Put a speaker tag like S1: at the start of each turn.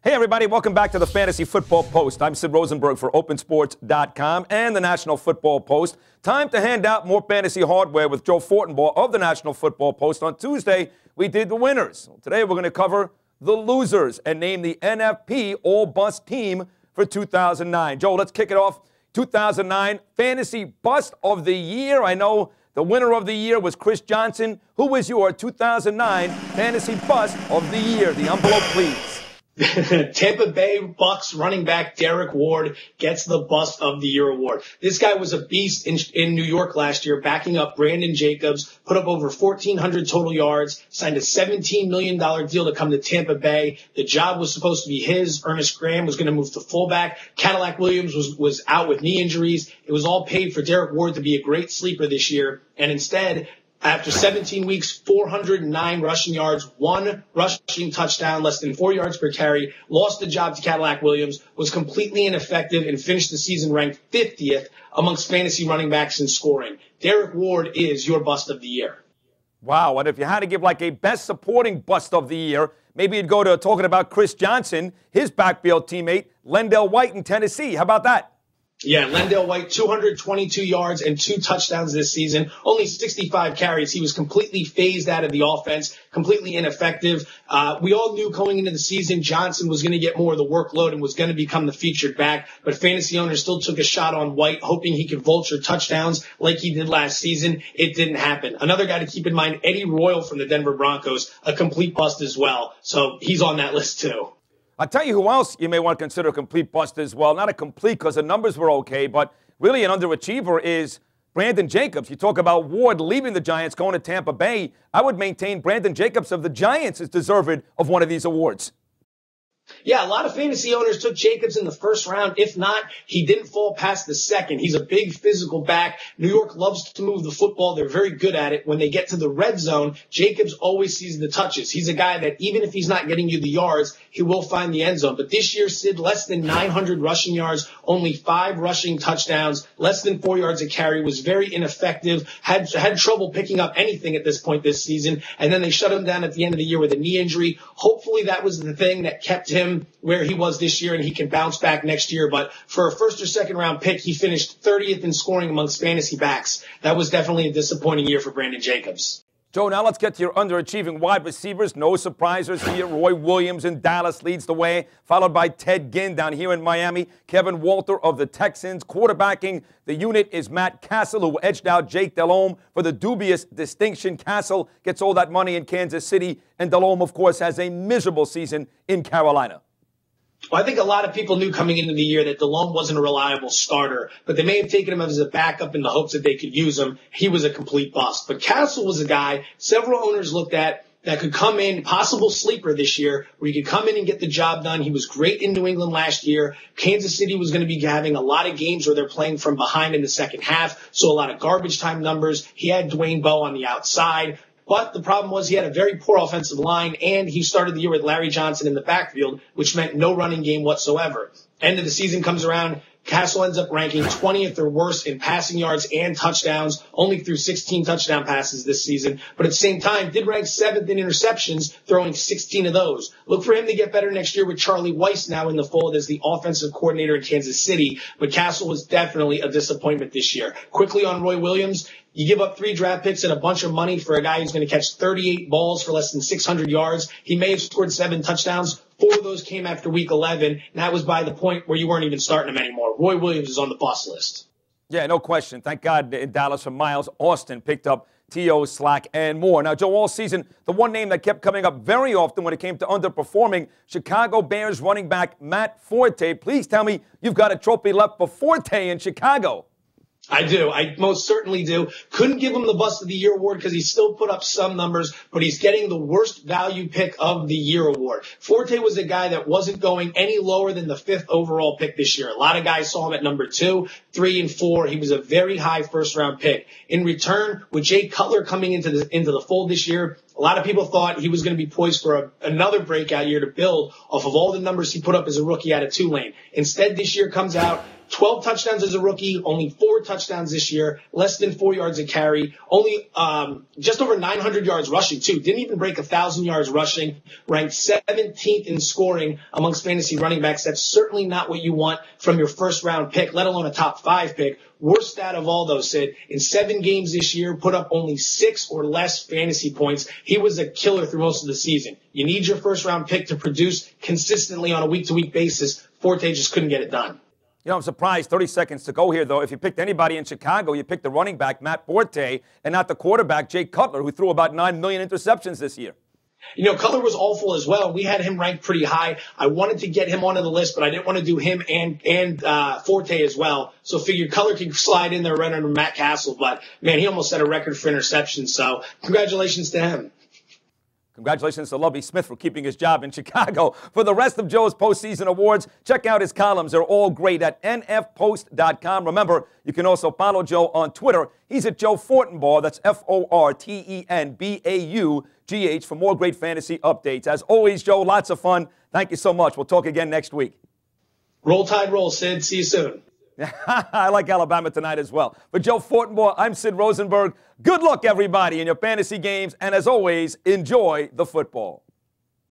S1: Hey, everybody. Welcome back to the Fantasy Football Post. I'm Sid Rosenberg for OpenSports.com and the National Football Post. Time to hand out more fantasy hardware with Joe Fortenbaugh of the National Football Post. On Tuesday, we did the winners. Today, we're going to cover the losers and name the NFP All-Bust Team for 2009. Joe, let's kick it off. 2009 Fantasy Bust of the Year. I know the winner of the year was Chris Johnson. Who was your 2009 Fantasy Bust of the Year? The envelope, please.
S2: Tampa Bay Bucks running back Derek Ward gets the Bust of the Year award. This guy was a beast in New York last year, backing up Brandon Jacobs, put up over 1,400 total yards, signed a $17 million deal to come to Tampa Bay. The job was supposed to be his. Ernest Graham was going to move to fullback. Cadillac Williams was out with knee injuries. It was all paid for Derek Ward to be a great sleeper this year. And instead, after 17 weeks, 409 rushing yards, 1 rushing touchdown, less than 4 yards per carry, lost the job to Cadillac Williams, was completely ineffective, and finished the season ranked 50th amongst fantasy running backs in scoring. Derek Ward is your Bust of the Year.
S1: Wow, and if you had to give like a best supporting Bust of the Year, maybe you'd go to talking about Chris Johnson, his backfield teammate, Lendell White in Tennessee. How about that?
S2: Yeah, Lendell White, 222 yards and 2 touchdowns this season, only 65 carries. He was completely phased out of the offense, completely ineffective. We all knew going into the season Johnson was going to get more of the workload and was going to become the featured back, but fantasy owners still took a shot on White, hoping he could vulture touchdowns like he did last season. It didn't happen. Another guy to keep in mind, Eddie Royal from the Denver Broncos, a complete bust as well. So he's on that list too.
S1: I'll tell you who else you may want to consider a complete bust as well. Not a complete because the numbers were okay, but really an underachiever is Brandon Jacobs. You talk about Ward leaving the Giants, going to Tampa Bay. I would maintain Brandon Jacobs of the Giants is deserving of one of these awards.
S2: Yeah, a lot of fantasy owners took Jacobs in the first round. If not, he didn't fall past the second. He's a big physical back. New York loves to move the football. They're very good at it. When they get to the red zone, Jacobs always sees the touches. He's a guy that even if he's not getting you the yards, he will find the end zone. But this year, Sid, less than 900 rushing yards, only 5 rushing touchdowns, less than 4 yards a carry, was very ineffective, had trouble picking up anything at this point this season. And then they shut him down at the end of the year with a knee injury. Hopefully that was the thing that kept him where he was this year and he can bounce back next year. But for a first or second round pick, he finished 30th in scoring amongst fantasy backs. That was definitely a disappointing year for Brandon Jacobs.
S1: Joe, now let's get to your underachieving wide receivers. No surprisers here. Roy Williams in Dallas leads the way, followed by Ted Ginn down here in Miami. Kevin Walter of the Texans. Quarterbacking the unit is Matt Castle, who edged out Jake Delhomme for the dubious distinction. Castle gets all that money in Kansas City, and Delhomme, of course, has a miserable season in Carolina.
S2: Well, I think a lot of people knew coming into the year that Delhomme wasn't a reliable starter, but they may have taken him as a backup in the hopes that they could use him. He was a complete bust. But Castle was a guy several owners looked at that could come in, possible sleeper this year, where he could come in and get the job done. He was great in New England last year. Kansas City was going to be having a lot of games where they're playing from behind in the second half, so a lot of garbage time numbers. He had Dwayne Bowe on the outside. But the problem was he had a very poor offensive line, and he started the year with Larry Johnson in the backfield, which meant no running game whatsoever. End of the season comes around. Castle ends up ranking 20th or worse in passing yards and touchdowns, only threw 16 touchdown passes this season. But at the same time, did rank 7th in interceptions, throwing 16 of those. Look for him to get better next year with Charlie Weiss now in the fold as the offensive coordinator in Kansas City. But Castle was definitely a disappointment this year. Quickly on Roy Williams, you give up 3 draft picks and a bunch of money for a guy who's going to catch 38 balls for less than 600 yards. He may have scored 7 touchdowns. 4 of those came after week 11, and that was by the point where you weren't even starting him anymore. Roy Williams is on the bust list.
S1: Yeah, no question. Thank God in Dallas for Miles Austin picked up T.O. Slack and more. Now, Joe, all season, the one name that kept coming up very often when it came to underperforming, Chicago Bears running back Matt Forte. Please tell me you've got a trophy left for Forte in Chicago.
S2: I do. I most certainly do. Couldn't give him the Bust of the Year award because he still put up some numbers, but he's getting the worst value pick of the year award. Forte was a guy that wasn't going any lower than the 5th overall pick this year. A lot of guys saw him at number 2, 3, and 4. He was a very high first-round pick. In return, with Jay Cutler coming into the fold this year, a lot of people thought he was going to be poised for another breakout year to build off of all the numbers he put up as a rookie out of Tulane. Instead, this year comes out, 12 touchdowns as a rookie, only 4 touchdowns this year, less than 4 yards a carry, only just over 900 yards rushing, too. Didn't even break 1,000 yards rushing, ranked 17th in scoring amongst fantasy running backs. That's certainly not what you want from your first-round pick, let alone a top-5 pick. Worst stat of all, though, Sid, in 7 games this year, put up only 6 or less fantasy points. He was a killer through most of the season. You need your first-round pick to produce consistently on a week-to-week basis. Forte just couldn't get it done.
S1: You know, I'm surprised, 30 seconds to go here, though. If you picked anybody in Chicago, you picked the running back, Matt Forte, and not the quarterback, Jay Cutler, who threw about 9 million interceptions this year.
S2: You know, Cutler was awful as well. We had him ranked pretty high. I wanted to get him onto the list, but I didn't want to do him and Forte as well. So figured Cutler could slide in there right under Matt Castle. But, man, he almost set a record for interceptions. So congratulations to him.
S1: Congratulations to Lovie Smith for keeping his job in Chicago. For the rest of Joe's postseason awards, check out his columns. They're all great at nfpost.com. Remember, you can also follow Joe on Twitter. He's at Joe Fortenbaugh. That's Fortenbaugh for more great fantasy updates. As always, Joe, lots of fun. Thank you so much. We'll talk again next week.
S2: Roll Tide, roll, Sid. See you soon.
S1: I like Alabama tonight as well. For Joe Fortenbaugh, I'm Sid Rosenberg. Good luck, everybody, in your fantasy games. And as always, enjoy the football.